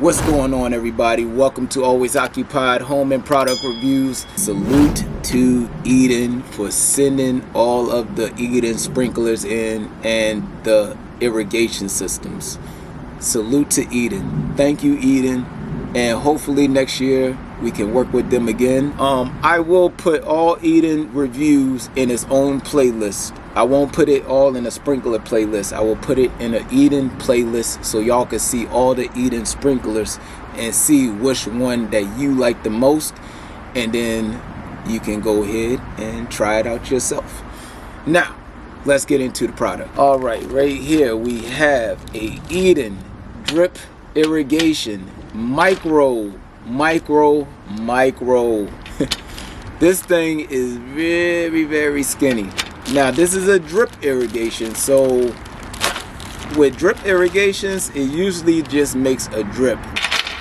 What's going on, everybody? Welcome to Always Occupied Home and Product Reviews. Salute to Eden for sending all of the Eden sprinklers in and the irrigation systems. Salute to Eden. Thank you, Eden. And hopefully next year we can work with them again. I will put all Eden reviews in its own playlist. I won't put it all in a sprinkler playlist. I will put it in an Eden playlist so y'all can see all the Eden sprinklers and see which one that you like the most, and then you can go ahead and try it out yourself. Now let's get into the product. All right, right here we have a Eden drip irrigation micro. This thing is very skinny. Now this is a drip irrigation, so with drip irrigations it usually just makes a drip.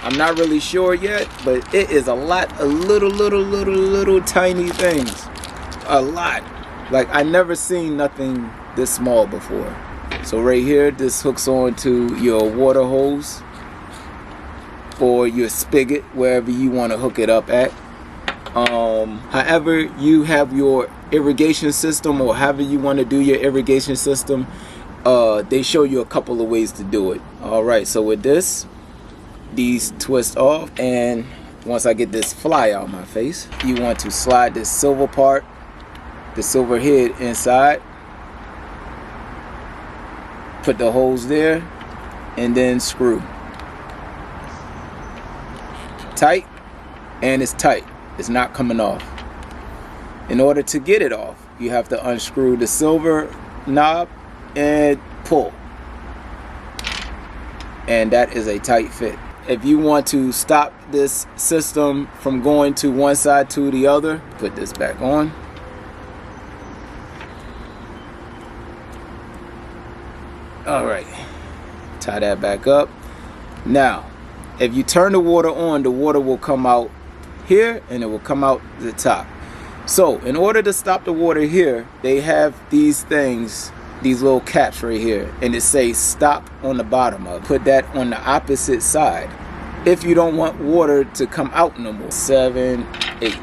I'm not really sure yet, but it is a lot of little tiny things. A lot. Like I never seen nothing this small before. So right here, this hooks on to your water hose or your spigot, wherever you want to hook it up at. However you have your irrigation system, or however you want to do your irrigation system, they show you a couple of ways to do it. All right, so with this, these twist off, and once I get this fly out of my face, you want to slide this silver part, the silver head inside, put the hose there, and then screw tight. And it's tight, it's not coming off. In order to get it off, you have to unscrew the silver knob and pull, and that is a tight fit. If you want to stop this system from going to one side to the other, put this back on. All right, tie that back up. Now if you turn the water on, the water will come out here and it will come out the top. So in order to stop the water here, they have these things, these little caps right here, and it says stop on the bottom of it. Put that on the opposite side if you don't want water to come out no more. 7, 8.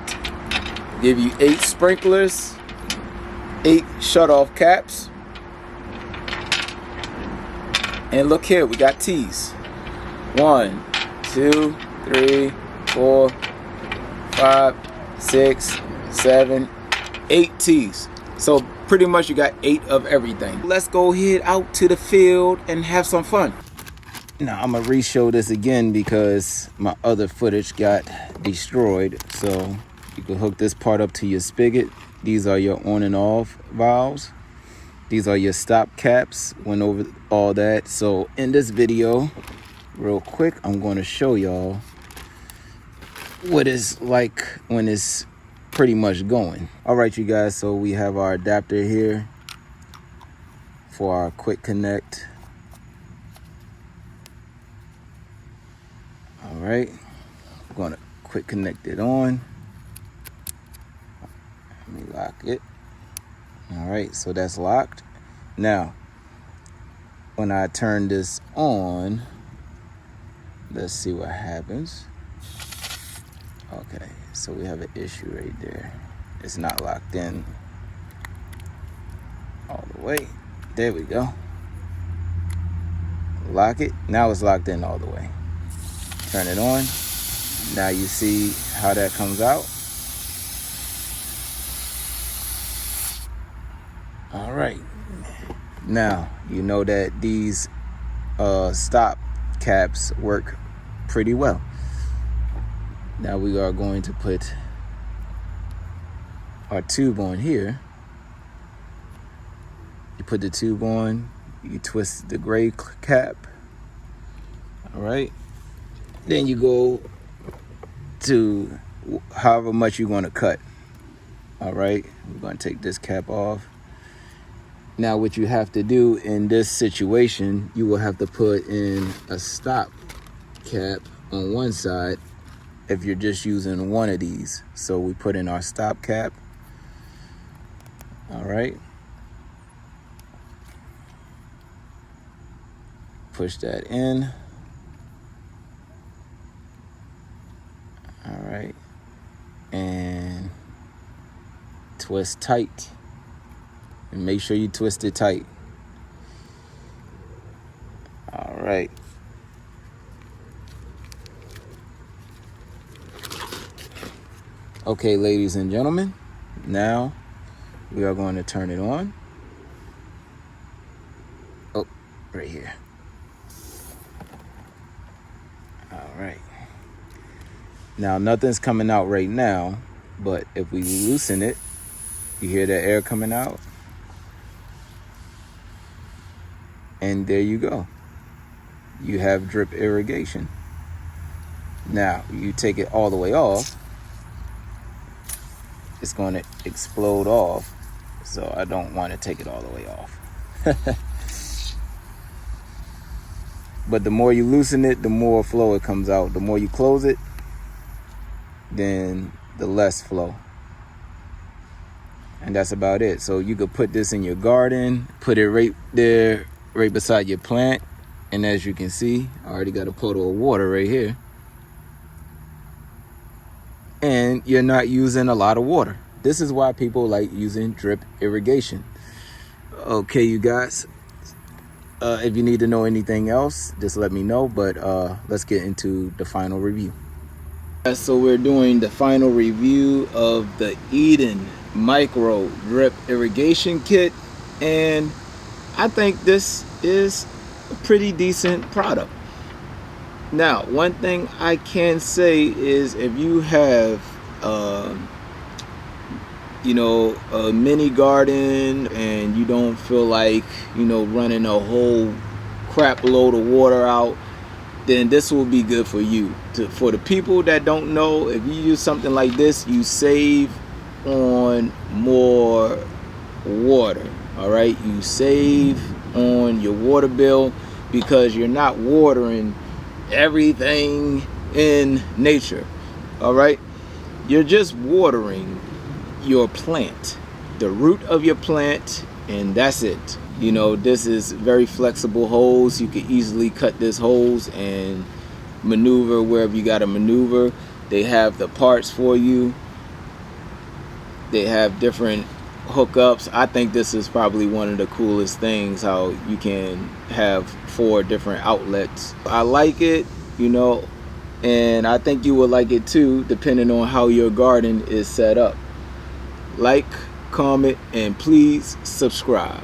Give you 8 sprinklers, 8 shut-off caps. And look here, we got T's. 1, 2, 3, 4, 5, 6, 7, 8 T's. So pretty much you got 8 of everything. Let's go head out to the field and have some fun. Now I'm gonna re-show this again because my other footage got destroyed. So you can hook this part up to your spigot. These are your on and off valves. These are your stop caps. Went over all that. So in this video, real quick, I'm going to show y'all what it's like when it's pretty much going. All right, you guys, so we have our adapter here for our quick connect. All right, I'm going to quick connect it on. Let me lock it. All right, so that's locked. Now when I turn this on, let's see what happens. Okay, so we have an issue right there. It's not locked in all the way. There we go. Lock it. Now it's locked in all the way. Turn it on. Now you see how that comes out. All right. Now you know that these stop caps work pretty well. Now we are going to put our tube on here. You put the tube on, you twist the gray cap. All right, then you go to however much you want to cut. All right, we're going to take this cap off. Now what you have to do in this situation, you will have to put in a stop cap on one side if you're just using one of these. So we put in our stop cap. All right, push that in. twist tight. And make sure you twist it tight. All right. Okay, ladies and gentlemen, now we are going to turn it on. Oh, right here. All right. Now, nothing's coming out right now, but if we loosen it, you hear the air coming out? And there you go. You have drip irrigation. Now, you take it all the way off, it's going to explode off. So I don't want to take it all the way off. But the more you loosen it, the more flow it comes out. The more you close it, then the less flow. And that's about it. So you could put this in your garden, put it right there, right beside your plant. And as you can see, I already got a puddle of water right here. And you're not using a lot of water. This is why people like using drip irrigation. Okay, you guys, if you need to know anything else, just let me know. But let's get into the final review. So we're doing the final review of the Eden Micro Drip Irrigation Kit. And I think this is a pretty decent product. Now, one thing I can say is if you have, a mini garden and you don't feel like, running a whole crap load of water out, then this will be good for you. For the people that don't know, if you use something like this, you save on more water. All right, you save on your water bill because you're not watering everything in nature. All right, you're just watering your plant, the root of your plant, and that's it. This is very flexible hose. You can easily cut this hose and maneuver wherever you got to maneuver. They have the parts for you. They have different hookups. I think this is probably one of the coolest things, how you can have 4 different outlets. I like it, and I think you will like it too, depending on how your garden is set up. Like, comment, and please subscribe.